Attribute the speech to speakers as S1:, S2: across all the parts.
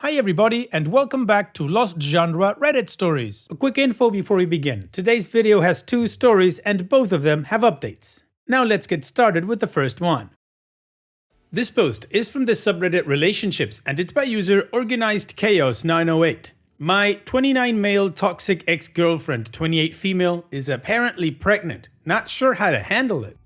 S1: Hi everybody and welcome back to Lost Genre Reddit Stories. A quick info before we begin. Today's video has two stories and both of them have updates. Now let's get started with the first one. This post is from the subreddit Relationships and it's by user Organized Chaos 908. My 29 male toxic ex-girlfriend, 28 female, is apparently pregnant. Not sure how to handle it.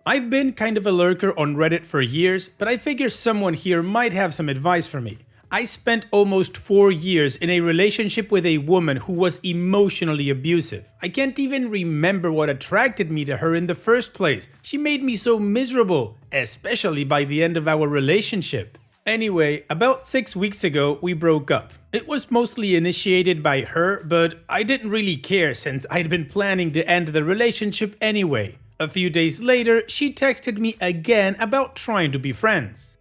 S1: I've been kind of a lurker on Reddit for years, but I figure someone here might have some advice for me. I spent almost 4 years in a relationship with a woman who was emotionally abusive. I can't even remember what attracted me to her in the first place. She made me so miserable, especially by the end of our relationship. Anyway, about 6 weeks ago, we broke up. It was mostly initiated by her, but I didn't really care since I'd been planning to end the relationship anyway. A few days later, she texted me again about trying to be friends.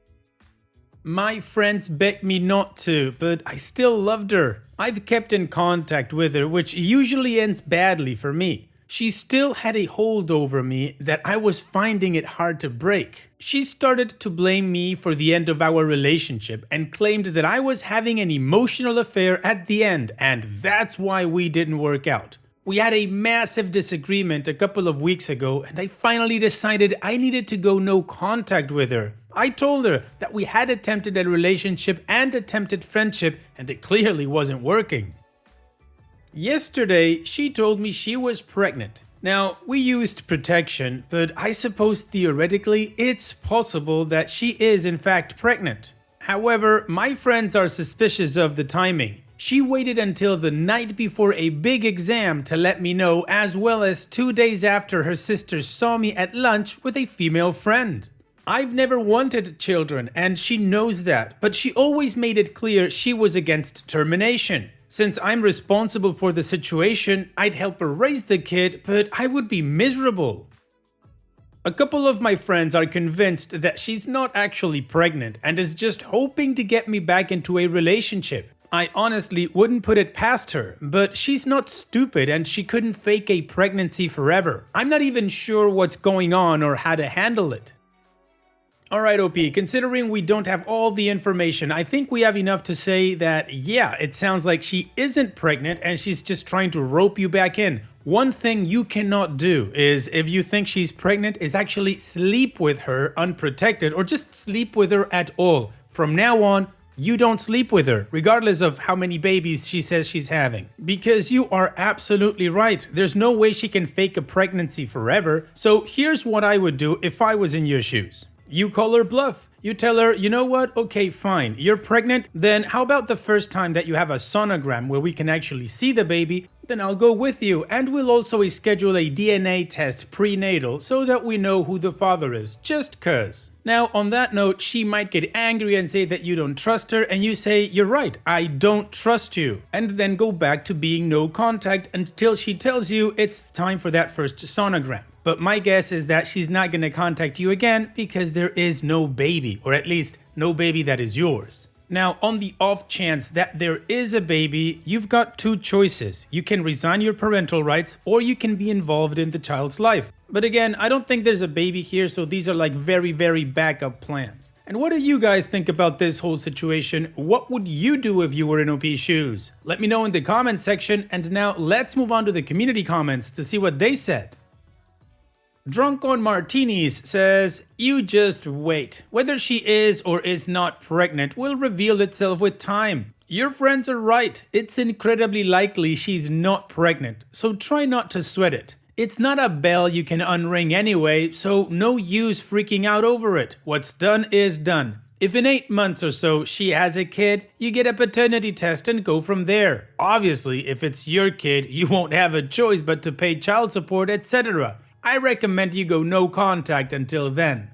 S1: My friends begged me not to, but I still loved her. I've kept in contact with her, which usually ends badly for me. She still had a hold over me that I was finding it hard to break. She started to blame me for the end of our relationship and claimed that I was having an emotional affair at the end, and that's why we didn't work out. We had a massive disagreement a couple of weeks ago and I finally decided I needed to go no contact with her. I told her that we had attempted a relationship and attempted friendship and it clearly wasn't working. Yesterday, she told me she was pregnant. Now, we used protection, but I suppose theoretically it's possible that she is in fact pregnant. However, my friends are suspicious of the timing. She waited until the night before a big exam to let me know, as well as 2 days after her sister saw me at lunch with a female friend. I've never wanted children and she knows that, but she always made it clear she was against termination. Since I'm responsible for the situation, I'd help her raise the kid, but I would be miserable. A couple of my friends are convinced that she's not actually pregnant and is just hoping to get me back into a relationship. I honestly wouldn't put it past her, but she's not stupid and she couldn't fake a pregnancy forever. I'm not even sure what's going on or how to handle it. Alright OP, considering we don't have all the information, I think we have enough to say that yeah, it sounds like she isn't pregnant and she's just trying to rope you back in. One thing you cannot do is, if you think she's pregnant, is actually sleep with her unprotected or just sleep with her at all. From now on, you don't sleep with her, regardless of how many babies she says she's having. Because you are absolutely right, there's no way she can fake a pregnancy forever, so here's what I would do if I was in your shoes. You call her bluff. You tell her, you know what, okay fine, you're pregnant, then how about the first time that you have a sonogram where we can actually see the baby, then I'll go with you and we'll also schedule a DNA test prenatal so that we know who the father is, just cuz. Now on that note, she might get angry and say that you don't trust her and you say, you're right, I don't trust you. And then go back to being no contact until she tells you it's time for that first sonogram. But my guess is that she's not going to contact you again because there is no baby, or at least no baby that is yours. Now, on the off chance that there is a baby, you've got two choices. You can resign your parental rights or you can be involved in the child's life. But again, I don't think there's a baby here, so these are like very backup plans. And what do you guys think about this whole situation? What would you do if you were in OP's shoes? Let me know in the comment section, and now let's move on to the community comments to see what they said. Drunk on Martinis says, you just wait. Whether she is or is not pregnant will reveal itself with time. Your friends are right. It's incredibly likely she's not pregnant, so try not to sweat it. It's not a bell you can unring anyway, so no use freaking out over it. What's done is done. If in 8 months or so she has a kid, you get a paternity test and go from there. Obviously, if it's your kid, you won't have a choice but to pay child support, etc. I recommend you go no contact until then.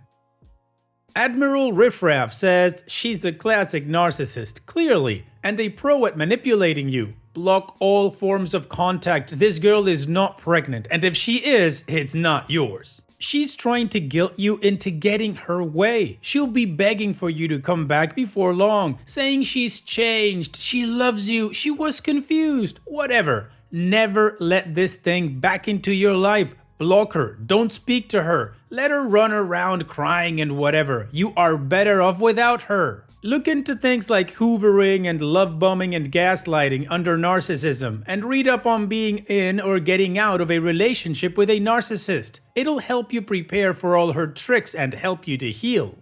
S1: Admiral Riffraff says she's a classic narcissist, clearly, and a pro at manipulating you. Block all forms of contact. This girl is not pregnant, and if she is, it's not yours. She's trying to guilt you into getting her way. She'll be begging for you to come back before long, saying she's changed, she loves you, she was confused, whatever. Never let this thing back into your life. Block her, don't speak to her, let her run around crying and whatever. You are better off without her. Look into things like hoovering and love bombing and gaslighting under narcissism, and read up on being in or getting out of a relationship with a narcissist. It'll help you prepare for all her tricks and help you to heal.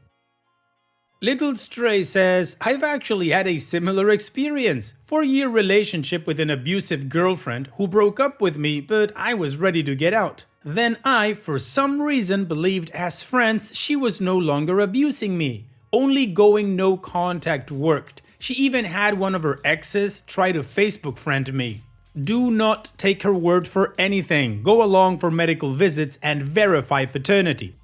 S1: Little Stray says, I've actually had a similar experience. 4-year relationship with an abusive girlfriend who broke up with me, but I was ready to get out. Then I, for some reason, believed as friends she was no longer abusing me. Only going no contact worked. She even had one of her exes try to Facebook friend me. Do not take her word for anything. Go along for medical visits and verify paternity.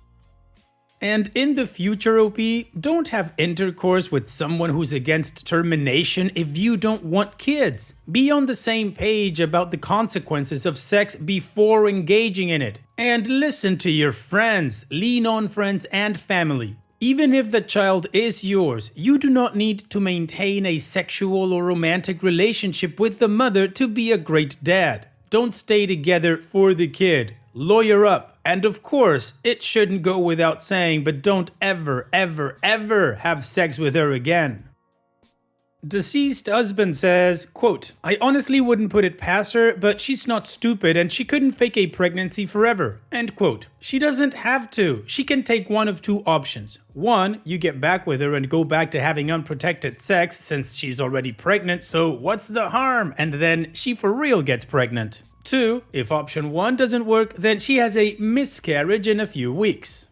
S1: And in the future, OP, don't have intercourse with someone who's against termination if you don't want kids. Be on the same page about the consequences of sex before engaging in it. And listen to your friends. Lean on friends and family. Even if the child is yours, you do not need to maintain a sexual or romantic relationship with the mother to be a great dad. Don't stay together for the kid. Lawyer up. And of course, it shouldn't go without saying, but don't ever, ever, ever have sex with her again. Deceased husband says, quote, I honestly wouldn't put it past her, but she's not stupid and she couldn't fake a pregnancy forever. End quote. She doesn't have to. She can take one of two options. One, you get back with her and go back to having unprotected sex since she's already pregnant, so what's the harm? And then she for real gets pregnant. 2, if option 1 doesn't work, then she has a miscarriage in a few weeks.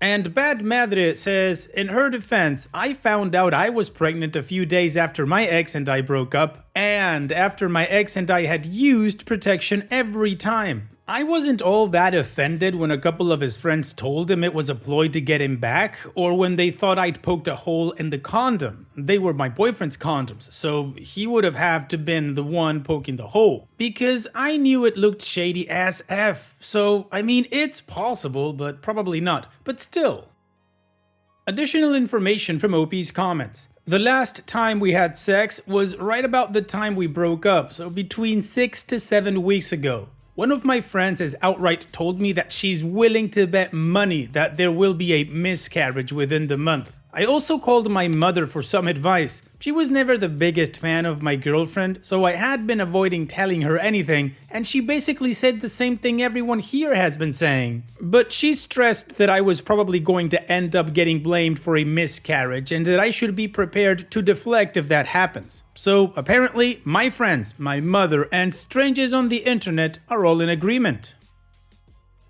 S1: And Bad Madre says, in her defense, I found out I was pregnant a few days after my ex and I broke up, and after my ex and I had used protection every time. I wasn't all that offended when a couple of his friends told him it was a ploy to get him back, or when they thought I'd poked a hole in the condom. They were my boyfriend's condoms, so he would have to been the one poking the hole. Because I knew it looked shady as F, so I mean it's possible, but probably not. But still. Additional information from OP's comments. The last time we had sex was right about the time we broke up, so between 6 to 7 weeks ago. One of my friends has outright told me that she's willing to bet money that there will be a miscarriage within the month. I also called my mother for some advice. She was never the biggest fan of my girlfriend, so I had been avoiding telling her anything, and she basically said the same thing everyone here has been saying. But she stressed that I was probably going to end up getting blamed for a miscarriage and that I should be prepared to deflect if that happens. So apparently, my friends, my mother, and strangers on the internet are all in agreement.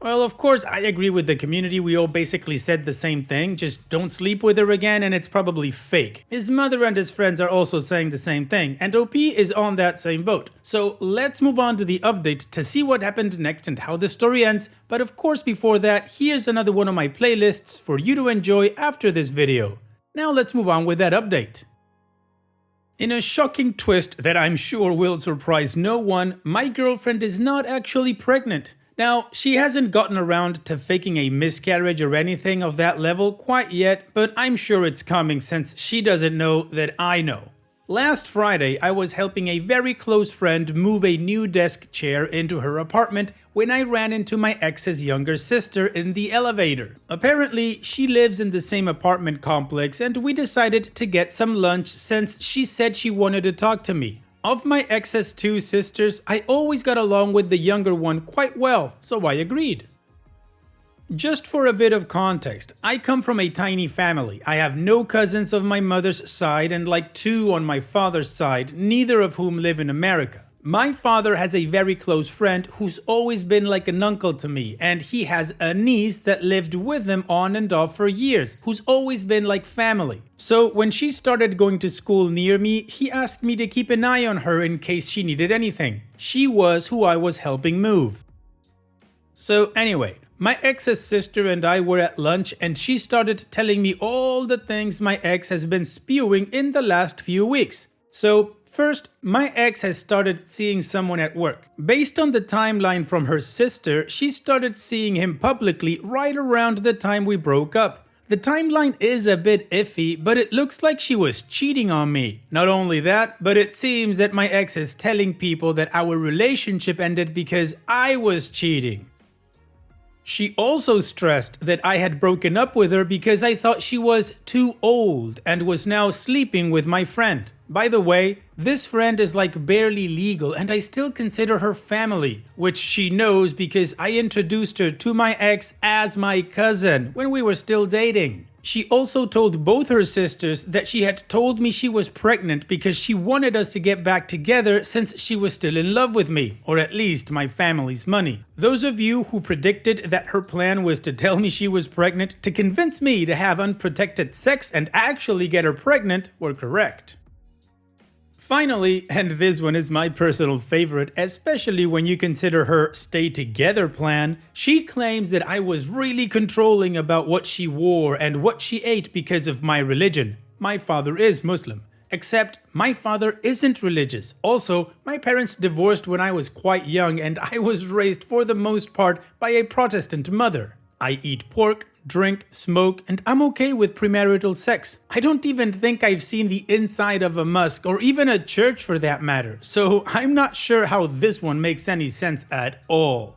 S1: Well, of course, I agree with the community. We all basically said the same thing. Just don't sleep with her again and it's probably fake. His mother and his friends are also saying the same thing, and OP is on that same boat. So let's move on to the update to see what happened next and how the story ends. But of course, before that, here's another one of my playlists for you to enjoy after this video. Now let's move on with that update. In a shocking twist that I'm sure will surprise no one, my girlfriend is not actually pregnant. Now, she hasn't gotten around to faking a miscarriage or anything of that level quite yet, but I'm sure it's coming since she doesn't know that I know. Last Friday, I was helping a very close friend move a new desk chair into her apartment when I ran into my ex's younger sister in the elevator. Apparently, she lives in the same apartment complex and we decided to get some lunch since she said she wanted to talk to me. Of my ex's 2 sisters, I always got along with the younger one quite well, so I agreed. Just for a bit of context, I come from a tiny family. I have no cousins of my mother's side and like 2 on my father's side, neither of whom live in America. My father has a very close friend who's always been like an uncle to me, and he has a niece that lived with him on and off for years, who's always been like family. So when she started going to school near me, he asked me to keep an eye on her in case she needed anything. She was who I was helping move. So anyway, my ex's sister and I were at lunch and she started telling me all the things my ex has been spewing in the last few weeks. So first, my ex has started seeing someone at work. Based on the timeline from her sister, she started seeing him publicly right around the time we broke up. The timeline is a bit iffy, but it looks like she was cheating on me. Not only that, but it seems that my ex is telling people that our relationship ended because I was cheating. She also stressed that I had broken up with her because I thought she was too old and was now sleeping with my friend. By the way, this friend is like barely legal and I still consider her family, which she knows because I introduced her to my ex as my cousin when we were still dating. She also told both her sisters that she had told me she was pregnant because she wanted us to get back together since she was still in love with me, or at least my family's money. Those of you who predicted that her plan was to tell me she was pregnant to convince me to have unprotected sex and actually get her pregnant were correct. Finally, and this one is my personal favorite, especially when you consider her stay together plan, she claims that I was really controlling about what she wore and what she ate because of my religion. My father is Muslim. Except my father isn't religious. Also, my parents divorced when I was quite young and I was raised for the most part by a Protestant mother. I eat pork, drink, smoke, and I'm okay with premarital sex. I don't even think I've seen the inside of a mosque or even a church for that matter, so I'm not sure how this one makes any sense at all.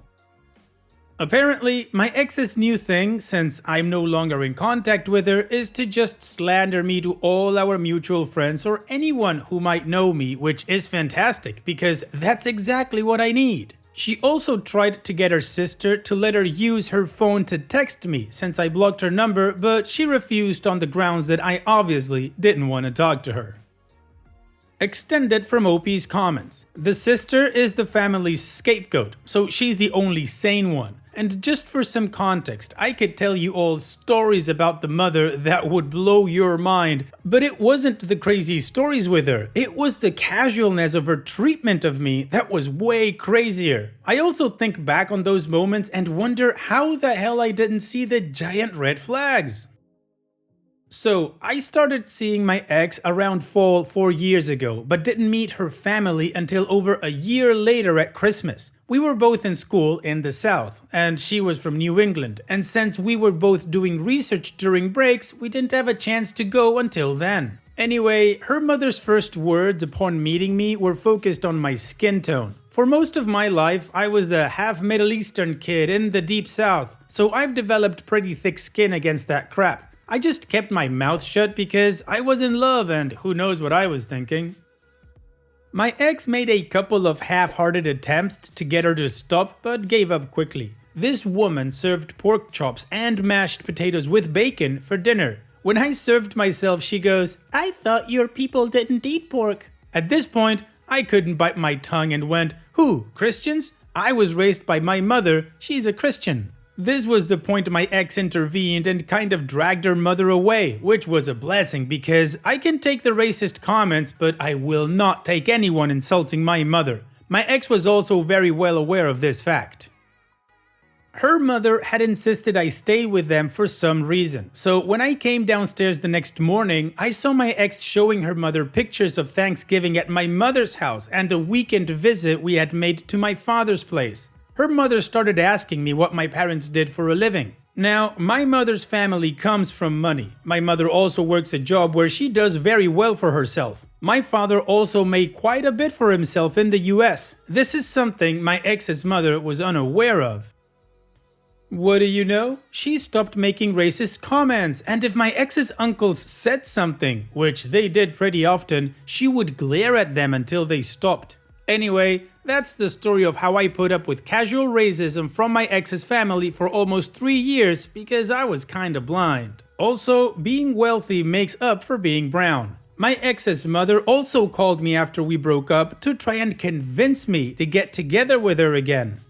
S1: Apparently, my ex's new thing, since I'm no longer in contact with her, is to just slander me to all our mutual friends or anyone who might know me, which is fantastic because that's exactly what I need. She also tried to get her sister to let her use her phone to text me since I blocked her number, but she refused on the grounds that I obviously didn't want to talk to her. Extended from OP's comments. The sister is the family's scapegoat, so she's the only sane one. And just for some context, I could tell you all stories about the mother that would blow your mind, but it wasn't the crazy stories with her, it was the casualness of her treatment of me that was way crazier. I also think back on those moments and wonder how the hell I didn't see the giant red flags. So, I started seeing my ex around fall 4 years ago, but didn't meet her family until over a year later at Christmas. We were both in school in the South, and she was from New England, and since we were both doing research during breaks, we didn't have a chance to go until then. Anyway, her mother's first words upon meeting me were focused on my skin tone. For most of my life, I was the half Middle Eastern kid in the Deep South, so I've developed pretty thick skin against that crap. I just kept my mouth shut because I was in love and who knows what I was thinking. My ex made a couple of half-hearted attempts to get her to stop but gave up quickly. This woman served pork chops and mashed potatoes with bacon for dinner. When I served myself, she goes, "I thought your people didn't eat pork." At this point, I couldn't bite my tongue and went, "Who, Christians? I was raised by my mother, she's a Christian." This was the point my ex intervened and kind of dragged her mother away, which was a blessing because I can take the racist comments, but I will not take anyone insulting my mother. My ex was also very well aware of this fact. Her mother had insisted I stay with them for some reason, so when I came downstairs the next morning, I saw my ex showing her mother pictures of Thanksgiving at my mother's house and a weekend visit we had made to my father's place. Her mother started asking me what my parents did for a living. Now, my mother's family comes from money. My mother also works a job where she does very well for herself. My father also made quite a bit for himself in the US. This is something my ex's mother was unaware of. What do you know? She stopped making racist comments, and if my ex's uncles said something, which they did pretty often, she would glare at them until they stopped. Anyway, that's the story of how I put up with casual racism from my ex's family for almost 3 years because I was kinda blind. Also, being wealthy makes up for being brown. My ex's mother also called me after we broke up to try and convince me to get together with her again.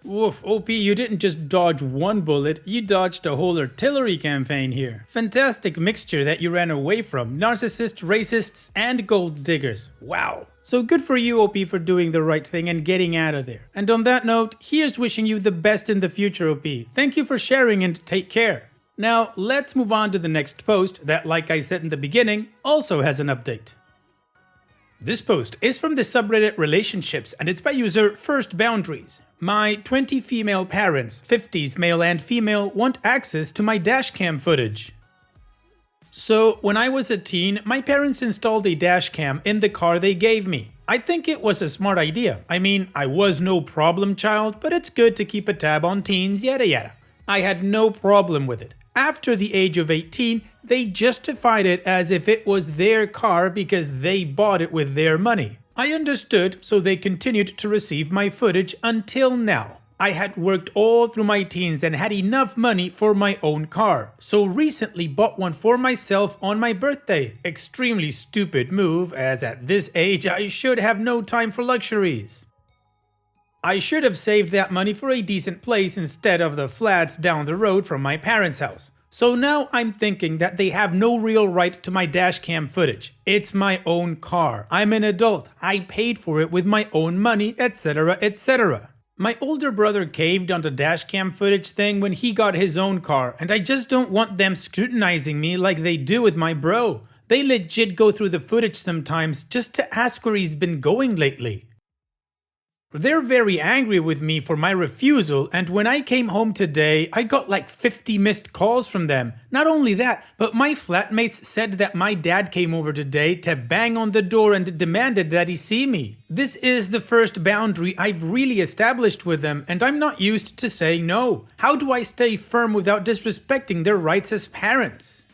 S1: Woof, OP, you didn't just dodge one bullet, you dodged a whole artillery campaign here. Fantastic mixture that you ran away from, narcissists, racists, and gold diggers. Wow. So good for you, OP, for doing the right thing and getting out of there. And on that note, here's wishing you the best in the future, OP. Thank you for sharing and take care. Now, let's move on to the next post that, like I said in the beginning, also has an update. This post is from the subreddit Relationships and it's by user First Boundaries. My 20 female parents, 50s male and female, want access to my dashcam footage. So, when I was a teen, my parents installed a dashcam in the car they gave me. I think it was a smart idea. I mean, I was no problem child, but it's good to keep a tab on teens, yada yada. I had no problem with it. After the age of 18, they justified it as if it was their car because they bought it with their money. I understood, so they continued to receive my footage until now. I had worked all through my teens and had enough money for my own car, so recently bought one for myself on my birthday. Extremely stupid move, as at this age I should have no time for luxuries. I should have saved that money for a decent place instead of the flats down the road from my parents' house. So now I'm thinking that they have no real right to my dashcam footage. It's my own car. I'm an adult. I paid for it with my own money, etc, etc. My older brother caved on the dashcam footage thing when he got his own car, and I just don't want them scrutinizing me like they do with my bro. They legit go through the footage sometimes just to ask where he's been going lately. They're very angry with me for my refusal, and when I came home today, I got like 50 missed calls from them. Not only that, but my flatmates said that my dad came over today to bang on the door and demanded that he see me. This is the first boundary I've really established with them, and I'm not used to saying no. How do I stay firm without disrespecting their rights as parents?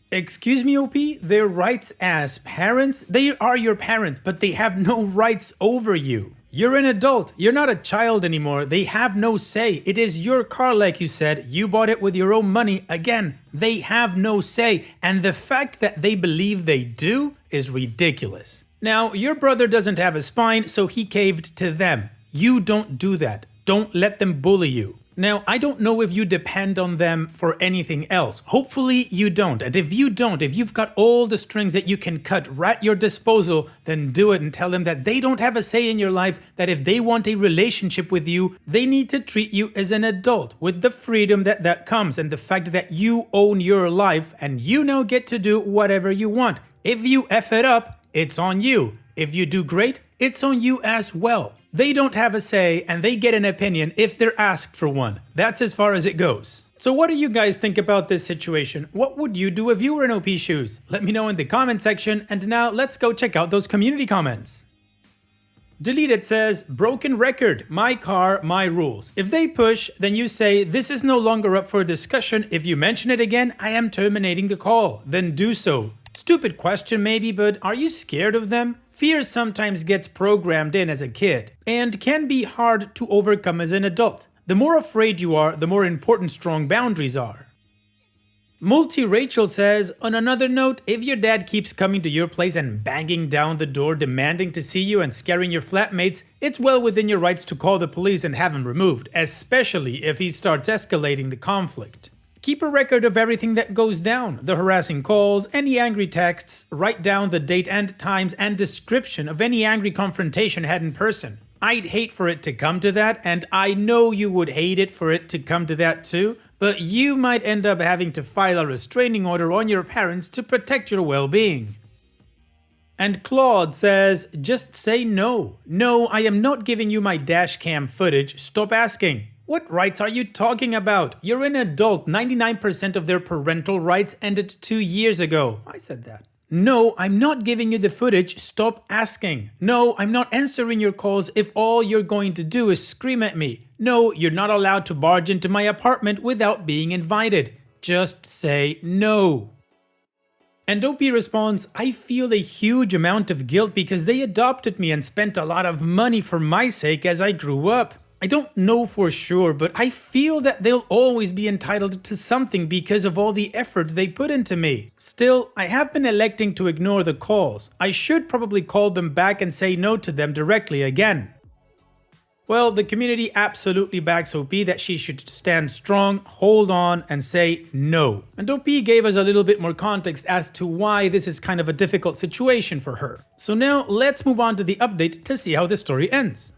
S1: Excuse me, OP? Their rights as parents? They are your parents, but they have no rights over you. You're an adult. You're not a child anymore. They have no say. It is your car, like you said. You bought it with your own money. Again, they have no say. And the fact that they believe they do is ridiculous. Now, your brother doesn't have a spine, so he caved to them. You don't do that. Don't let them bully you. Now, I don't know if you depend on them for anything else. Hopefully you don't. And if you don't, if you've got all the strings that you can cut right at your disposal, then do it and tell them that they don't have a say in your life, that if they want a relationship with you, they need to treat you as an adult with the freedom that comes and the fact that you own your life and you now get to do whatever you want. If you F it up, it's on you. If you do great, it's on you as well. They don't have a say and they get an opinion if they're asked for one. That's as far as it goes. So what do you guys think about this situation? What would you do if you were in OP's shoes? Let me know in the comment section, and now let's go check out those community comments. Deleted says, broken record, my car, my rules. If they push, then you say, this is no longer up for discussion. If you mention it again, I am terminating the call. Then do so. Stupid question maybe, but are you scared of them? Fear sometimes gets programmed in as a kid and can be hard to overcome as an adult. The more afraid you are, the more important strong boundaries are. Multi-Rachel says, on another note, if your dad keeps coming to your place and banging down the door demanding to see you and scaring your flatmates, it's well within your rights to call the police and have him removed, especially if he starts escalating the conflict. Keep a record of everything that goes down, the harassing calls, any angry texts, write down the date and times and description of any angry confrontation had in person. I'd hate for it to come to that, and I know you would hate it for it to come to that too, but you might end up having to file a restraining order on your parents to protect your well-being. And Claude says, just say no. No, I am not giving you my dashcam footage, stop asking. What rights are you talking about? You're an adult. 99% of their parental rights ended 2 years ago. I said that. No, I'm not giving you the footage. Stop asking. No, I'm not answering your calls if all you're going to do is scream at me. No, you're not allowed to barge into my apartment without being invited. Just say no. And OP responds, I feel a huge amount of guilt because they adopted me and spent a lot of money for my sake as I grew up. I don't know for sure, but I feel that they'll always be entitled to something because of all the effort they put into me. Still, I have been electing to ignore the calls. I should probably call them back and say no to them directly again. Well, the community absolutely backs OP that she should stand strong, hold on, and say no. And OP gave us a little bit more context as to why this is kind of a difficult situation for her. So now let's move on to the update to see how the story ends.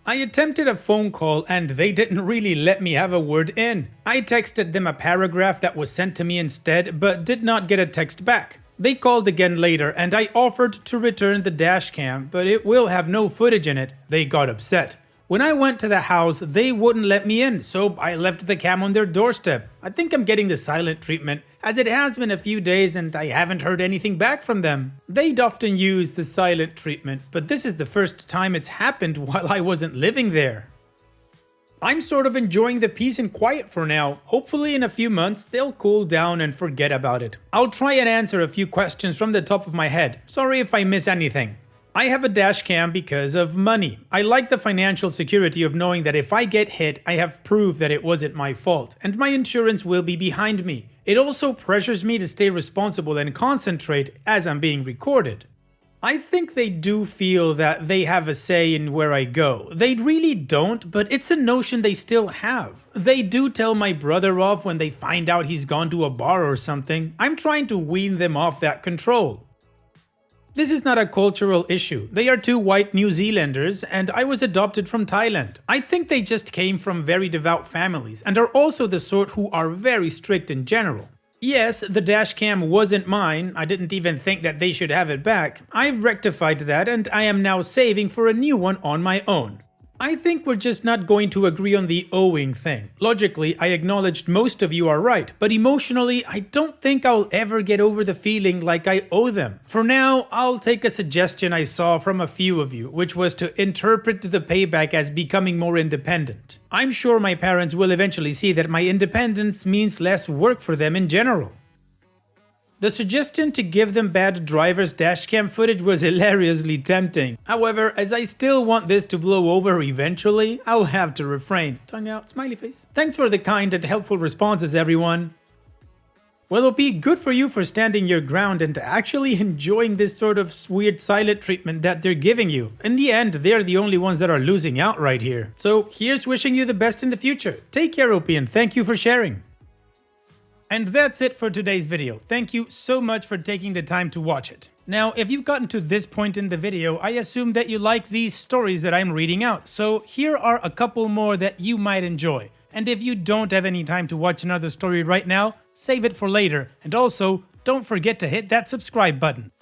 S1: I attempted a phone call and they didn't really let me have a word in. I texted them a paragraph that was sent to me instead, but did not get a text back. They called again later and I offered to return the dashcam, but it will have no footage in it. They got upset. When I went to the house, they wouldn't let me in, so I left the cam on their doorstep. I think I'm getting the silent treatment, as it has been a few days and I haven't heard anything back from them. They'd often use the silent treatment, but this is the first time it's happened while I wasn't living there. I'm sort of enjoying the peace and quiet for now. Hopefully in a few months they'll cool down and forget about it. I'll try and answer a few questions from the top of my head. Sorry if I miss anything. I have a dash cam because of money. I like the financial security of knowing that if I get hit, I have proof that it wasn't my fault, and my insurance will be behind me. It also pressures me to stay responsible and concentrate as I'm being recorded. I think they do feel that they have a say in where I go. They really don't, but it's a notion they still have. They do tell my brother off when they find out he's gone to a bar or something. I'm trying to wean them off that control. This is not a cultural issue. They are two white New Zealanders and I was adopted from Thailand. I think they just came from very devout families and are also the sort who are very strict in general. Yes, the dash cam wasn't mine. I didn't even think that they should have it back. I've rectified that and I am now saving for a new one on my own. I think we're just not going to agree on the owing thing. Logically, I acknowledged most of you are right, but emotionally, I don't think I'll ever get over the feeling like I owe them. For now, I'll take a suggestion I saw from a few of you, which was to interpret the payback as becoming more independent. I'm sure my parents will eventually see that my independence means less work for them in general. The suggestion to give them bad driver's dashcam footage was hilariously tempting. However, as I still want this to blow over eventually, I'll have to refrain. Tongue out, smiley face. Thanks for the kind and helpful responses, everyone. Well, it'll be good for you for standing your ground and actually enjoying this sort of weird silent treatment that they're giving you. In the end, they're the only ones that are losing out right here. So here's wishing you the best in the future. Take care, OP, and thank you for sharing. And that's it for today's video. Thank you so much for taking the time to watch it. Now, if you've gotten to this point in the video, I assume that you like these stories that I'm reading out. So here are a couple more that you might enjoy. And if you don't have any time to watch another story right now, save it for later. And also, don't forget to hit that subscribe button.